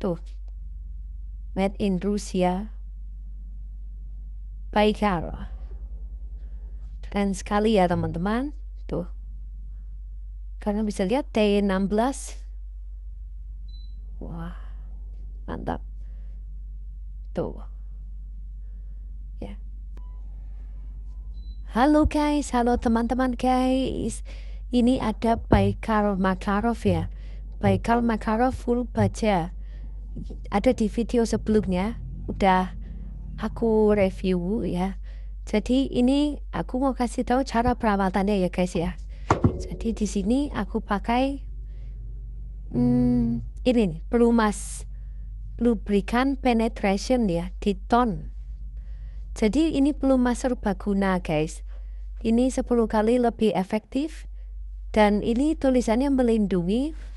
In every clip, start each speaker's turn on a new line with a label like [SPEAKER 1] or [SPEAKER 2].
[SPEAKER 1] Tuh, made in Rusia, Baikal. Keren sekali ya teman-teman. Tuh, karena bisa lihat T16. Wah, mantap. Tuh, ya. Halo guys, halo teman-teman guys. Ini ada Baikal Makarov ya. Baikal Makarov full baja. Ada di video sebelumnya, udah aku review ya. Jadi ini aku mau kasih tahu cara perawatannya ya guys ya. Jadi di sini aku pakai ini nih, pelumas lubrikan penetration ya, di ton. Jadi ini pelumas serbaguna guys. Ini 10 kali lebih efektif dan ini tulisannya melindungi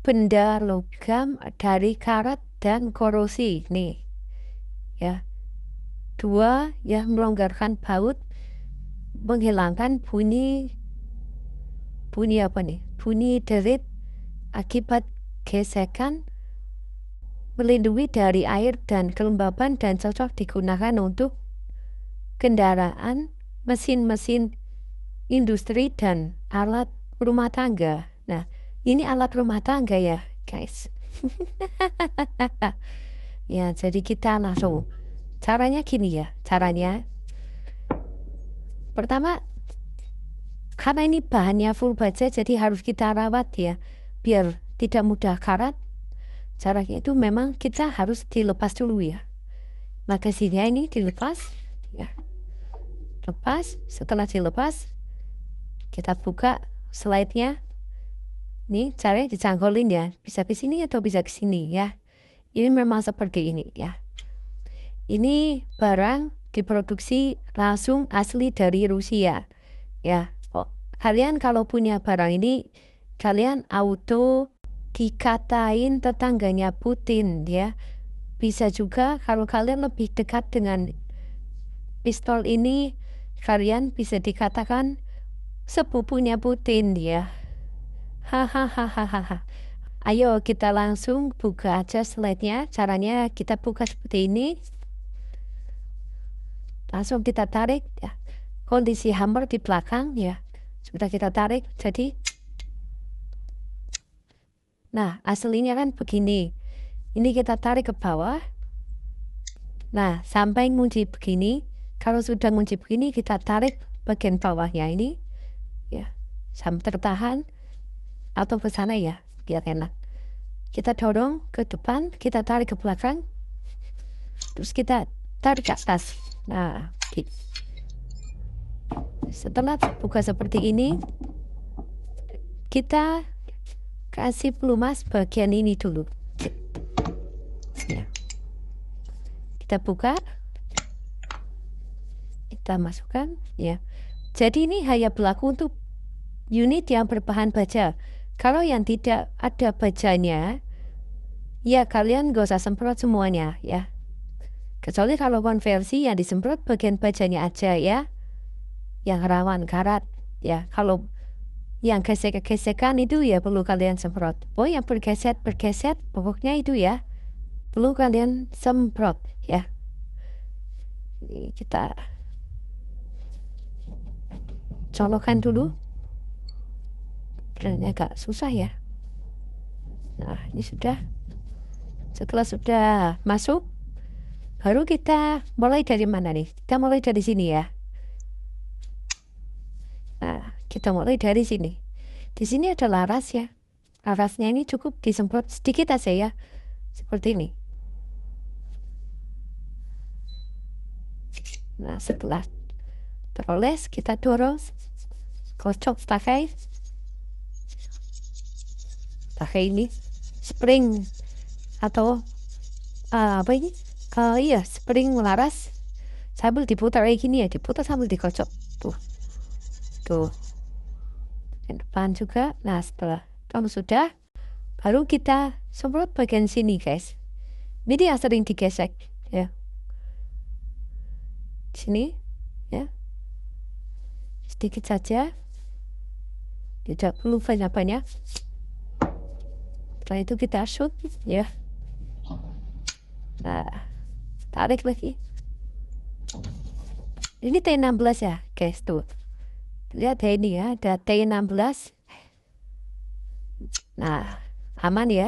[SPEAKER 1] benda logam dari karat dan korosi nih. Ya. 2 ya, melonggarkan baut, menghilangkan bunyi apa nih? Bunyi derit akibat gesekan, melindungi dari air dan kelembaban dan cocok digunakan untuk kendaraan, mesin-mesin industri dan alat rumah tangga. Nah, ini alat rumah tangga ya, guys. Ya, jadi kita langsung. Caranya gini ya, caranya. Pertama, karena ini bahannya full baja jadi harus kita rawat ya, biar tidak mudah karat. Caranya itu memang kita harus dilepas dulu ya. Magasinya ini dilepas ya. Lepas, setelah dilepas kita buka slide-nya. Nih caranya dicangkolin ya, bisa ke sini atau bisa ke sini ya. Ini memang seperti ini ya. Ini barang diproduksi langsung asli dari Rusia ya. Kalian kalau punya barang ini, kalian auto dikatain tetangganya Putin ya. Bisa juga kalau kalian lebih dekat dengan pistol ini, kalian bisa dikatakan sepupunya Putin ya. Hahaha. Ayo kita langsung buka aja slide-nya. Caranya kita buka seperti ini. Langsung kita tarik ya. Kondisi hammer di belakang ya. Sudah kita tarik, jadi nah aslinya kan begini. Ini kita tarik ke bawah. Nah sampai ngunci begini. Kalau sudah ngunci begini, kita tarik bagian bawahnya ini ya, sampai tertahan atau ke sana ya, biar enak. Kita dorong ke depan, kita tarik ke belakang, terus kita tarik ke atas. Nah gitu. Setelah buka seperti ini, kita kasih pelumas bagian ini dulu ya. Kita buka, kita masukkan ya. Jadi ini hanya berlaku untuk unit yang berbahan baja. Kalau yang tidak ada bajanya, ya kalian gak usah semprot semuanya ya. Kecuali kalau konversi yang disemprot bagian bajanya aja ya, yang rawan karat ya. Kalau yang gesek-gesekan itu ya perlu kalian semprot. Oh yang bergeset pokoknya itu ya perlu kalian semprot ya. Ini kita colokkan dulu. Dan agak susah ya. Nah ini sudah. Setelah sudah masuk, baru kita mulai dari mana nih? Kita mulai dari sini ya. Nah kita mulai dari sini. Di sini ada laras ya. Larasnya ini cukup disemprot sedikit aja ya, seperti ini. Nah setelah teroles, kita dorong, kocok pakai ini spring atau apa ini? Iya spring laras, sambil diputar kayak gini ya, diputar sambil dikocok tuh dan depan juga. Nah setelah kalau sudah, baru kita semprot bagian sini guys. Ini yang sering digesek ya, sini ya, sedikit saja, tidak perlu banyak-banyak. Setelah itu kita shoot ya. Nah, tarik lagi. Ini T16 ya guys, tuh lihat ya, ini ya ada T16. Nah, aman ya.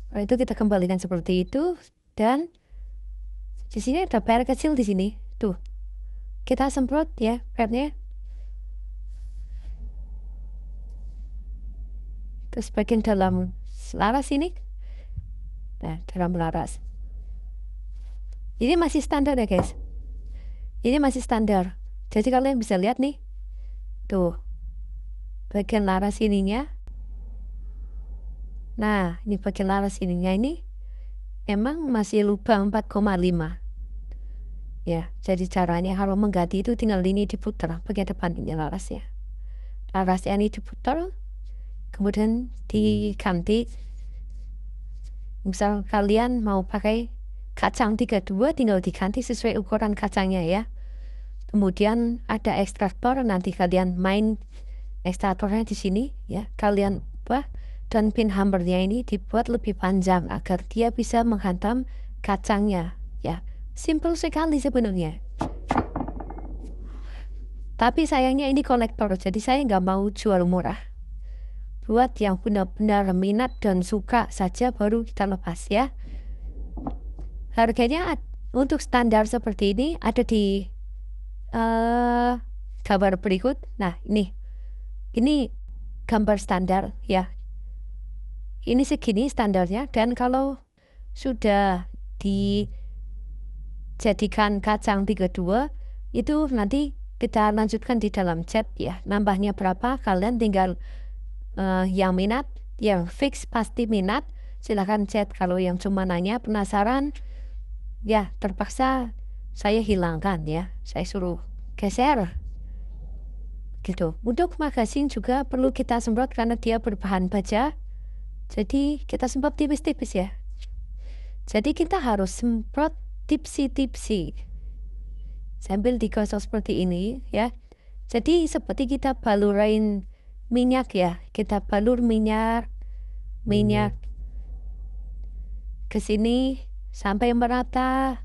[SPEAKER 1] Nah, itu kita kembalikan seperti itu. Dan di sini ada PR kecil di sini. Tuh, kita semprot ya PR-nya. Terus bagian dalam laras ini. Nah, dalam laras. Ini masih standar ya guys. Ini masih standar. Jadi kalian bisa lihat nih. Tuh, bagian laras ininya. Nah, ini bagian laras ininya ini emang masih lubang 4,5. Ya, jadi caranya kalau mengganti itu tinggal ini diputar bagian depan ini larasnya. Larasnya ini diputar, kemudian diganti. Misal kalian mau pakai kacang 32, tinggal diganti sesuai ukuran kacangnya ya. Kemudian ada ekstraktor, nanti kalian main ekstraktornya di sini ya. Kalian ubah dan pin hammernya ini dibuat lebih panjang agar dia bisa menghantam kacangnya ya. Simple sekali sebenarnya. Tapi sayangnya ini kolektor, jadi saya nggak mau jual murah. Buat yang benar-benar minat dan suka saja baru kita lepas ya. Harganya untuk standar seperti ini ada di gambar berikut. Nah, ini gambar standar ya. Ini segini standarnya, dan kalau sudah dijadikan kacang 32 itu nanti kita lanjutkan di dalam chat ya. Nambahnya berapa kalian tinggal yang minat, yang fix pasti minat, silahkan chat. Kalau yang cuma nanya penasaran ya terpaksa saya hilangkan ya, saya suruh geser gitu. Untuk magasin juga perlu kita semprot karena dia berbahan baja, jadi kita semprot tipis-tipis ya. Jadi kita harus semprot tipsi-tipsi sambil digosok seperti ini ya. Jadi seperti kita balurain minyak ya, kita balur minyak ke sini sampai merata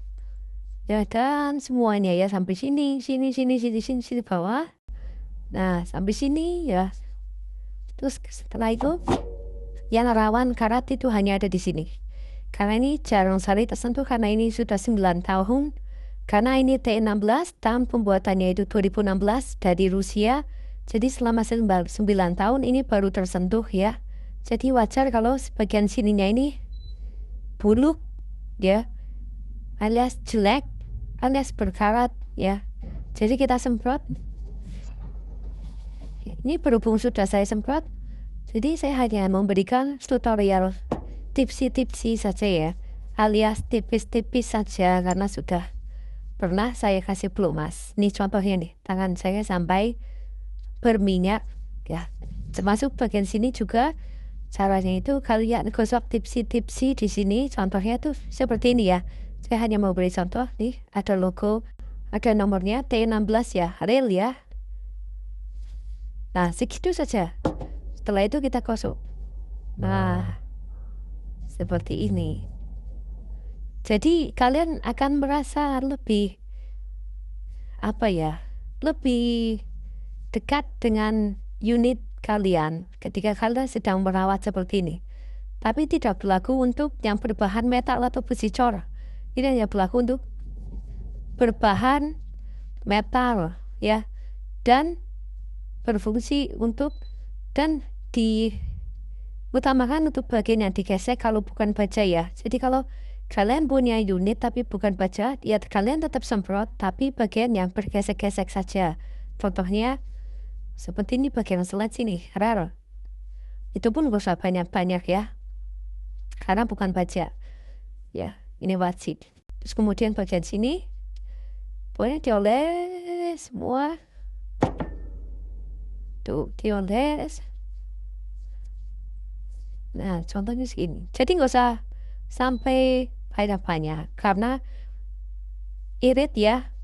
[SPEAKER 1] ya, dan semuanya ya sampai sini bawah. Nah, sampai sini ya. Terus setelah itu yang rawan karat itu hanya ada di sini. Karena ini jarang sekali tersentuh, karena ini sudah 9 tahun. Karena ini T16, tahun pembuatannya itu 2016 dari Rusia. Jadi selama 9 tahun ini baru tersentuh ya. Jadi wajar kalau sebagian sininya ini buluk ya, alias jelek, alias berkarat ya. Jadi kita semprot. Ini berhubung sudah saya semprot, jadi saya hanya memberikan tutorial tipsi-tipsi saja ya, alias tipis-tipis saja, karena sudah pernah saya kasih pelumas. Ini contohnya nih, tangan saya sampai berminyak ya. Termasuk bagian sini juga caranya itu kalian gosok tipsi-tipsi di sini. Contohnya tuh seperti ini ya. Saya hanya mau beri contoh nih, ada logo, ada nomornya T16 ya, real ya. Nah, segitu saja. Setelah itu kita gosok. Nah, seperti ini. Jadi kalian akan merasa lebih lebih dekat dengan unit kalian ketika kalian sedang merawat seperti ini. Tapi tidak berlaku untuk yang berbahan metal atau besi cor. Ini hanya berlaku untuk berbahan metal ya, dan berfungsi untuk dan diutamakan untuk bagian yang digesek kalau bukan baja ya. Jadi kalau kalian punya unit tapi bukan baja, ya kalian tetap semprot tapi bagian yang bergesek-gesek saja. Contohnya seperti ini bagian selat sini, rare. Itu pun gak usah banyak-banyak ya, karena bukan baja. Ya, ini wajib. Terus kemudian bagian sini boleh dioles semua. Tuh, dioles. Nah, contohnya segini. Jadi nggak usah sampai banyak-banyak, karena irit ya.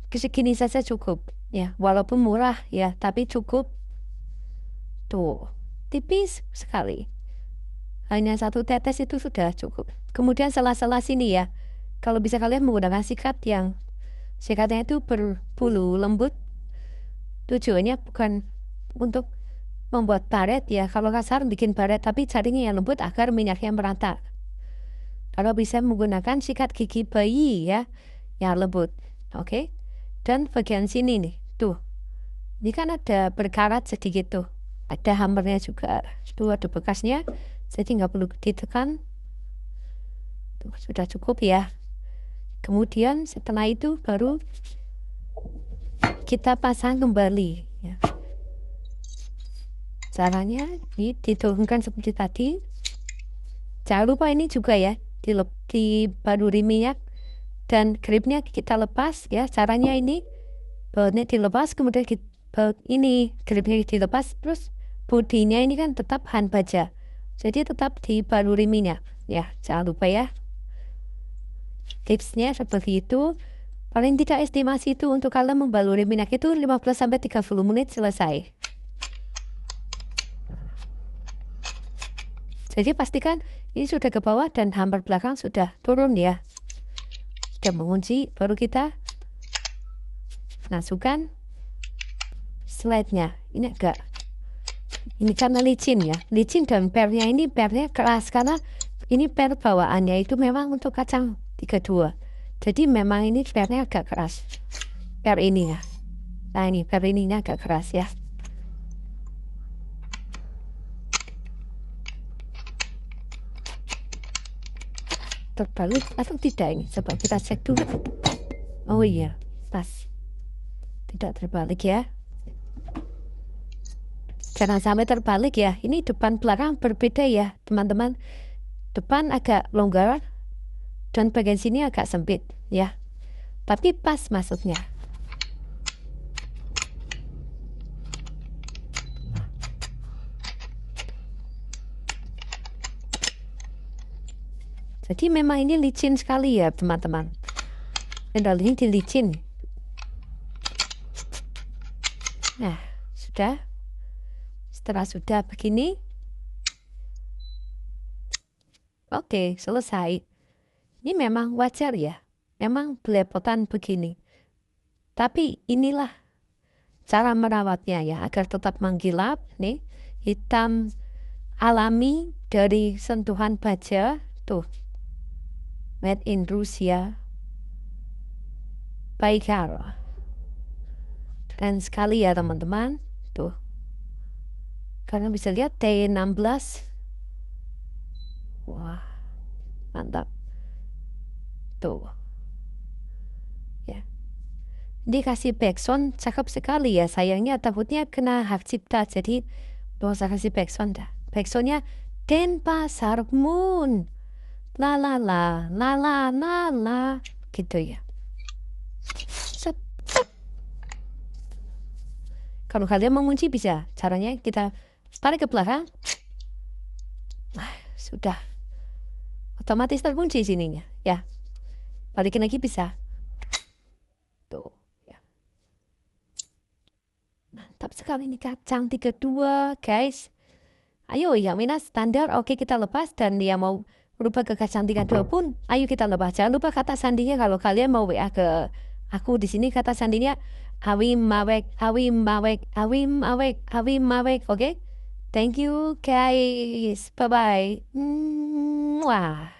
[SPEAKER 1] Segini saja cukup ya, walaupun murah ya, tapi cukup. Tuh, tipis sekali. hanya 1 tetes itu sudah cukup. Kemudian sela-sela sini ya, kalau bisa kalian menggunakan sikatnya itu berbulu lembut. Tujuannya bukan untuk membuat baret ya, kalau kasar bikin baret, tapi carinya yang lembut agar minyaknya merata. Kalau bisa menggunakan sikat gigi bayi ya, yang lembut, oke. Dan bagian sini nih, tuh, ini kan ada berkarat sedikit tuh, ada hammernya juga, tuh ada bekasnya, jadi nggak perlu ditekan. Tuh, sudah cukup ya. Kemudian setelah itu baru kita pasang kembali ya. Caranya diturunkan seperti tadi. Jangan lupa ini juga ya, dibaluri minyak dan gripnya kita lepas ya. Caranya ini bautnya dilepas, kemudian baut ini gripnya dilepas, terus bodinya ini kan tetap bahan baja, jadi tetap dibaluri minyak ya. Jangan lupa ya, tipsnya seperti itu. Paling tidak estimasi itu untuk kalian membaluri minyak itu 15-30 menit selesai. Jadi pastikan ini sudah ke bawah dan hammer belakang sudah turun ya. Sudah mengunci, baru kita masukkan slide-nya. Ini karena licin ya, licin, dan pernya keras karena ini per bawaannya itu memang untuk kacang 32. Jadi memang ini pernya agak keras. Per ini ya. Nah ini per ininya agak keras ya. Terbalik atau tidak ini? Coba kita cek dulu. Oh iya, pas. Tidak terbalik ya. Jangan sampai terbalik ya. Ini depan belakang berbeda ya, teman-teman. Depan agak longgar dan bagian sini agak sempit ya. Tapi pas masuknya. Jadi memang ini licin sekali ya teman-teman. Dan ini dilicin. Nah, sudah. Setelah sudah begini, oke, selesai. Ini memang wajar ya. Memang belepotan begini. Tapi inilah cara merawatnya ya, agar tetap menggilap nih, hitam alami dari sentuhan baja tuh. Made in Rusia, Baikal. Keren sekali ya teman-teman. Tuh. Kalian bisa lihat T16. Wah, mantap. Tuh. Ya. Dikasih backsound cakep sekali ya. Sayangnya takutnya kena hak cipta, jadi gak usah kasih backsound dah. Backsoundnya Denpasar Moon. La la la la la la la gitu ya. Set, set. Kalau kalian mengunci bisa. Caranya kita tarik ke belakang. Sudah otomatis terkunci sininya ya. Balikin lagi bisa. Tuh ya. Mantap sekali ini kacang 32 guys. Ayo yang minus standar oke kita lepas, dan dia mau berubah ke kacang 32 pun ayo kita lepas. Jangan lupa kata sandinya kalau kalian mau WA ke aku di sini, kata sandinya Awim Mawek, Awim Mawek, Awim Mawek, Awim Mawek. Oke? Thank you guys. Bye bye. Wah.